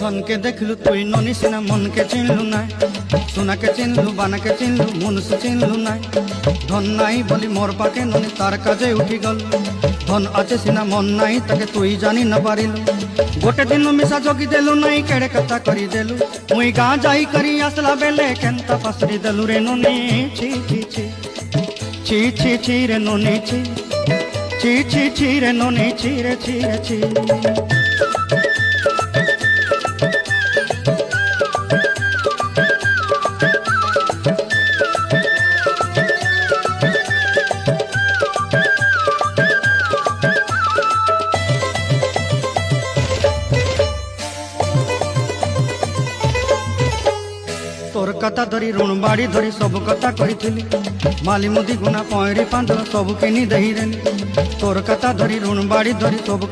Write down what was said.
জন के देखलु तुई ननी सिना मन के चिन्हलु ना सोना के चिन्हलु बाना के चिन्हलु मनुष्य चिन्हलु ना धन नाई बोली मोर पाके ननी तार काजे उठी गल धन आचे सिना मन नाई ताके तुई जानी न पारिलु गोटे दिन मिसा जोगी देलु नाई केड़े कथा करी देलु मुई गाँ जाई करी आसला बेले केंता पासरी देलु रे ननी छी छी छी छी छी छी रे ननी छी छी छी छी रे ननी छी रे छी रे छी तोर कथा धरी ऋण बाड़ी धरी सब कथा कही माली मुदी गुना पहरी पांड सब किनी दही तोर कथा धरी ऋण बाड़ी धरी सब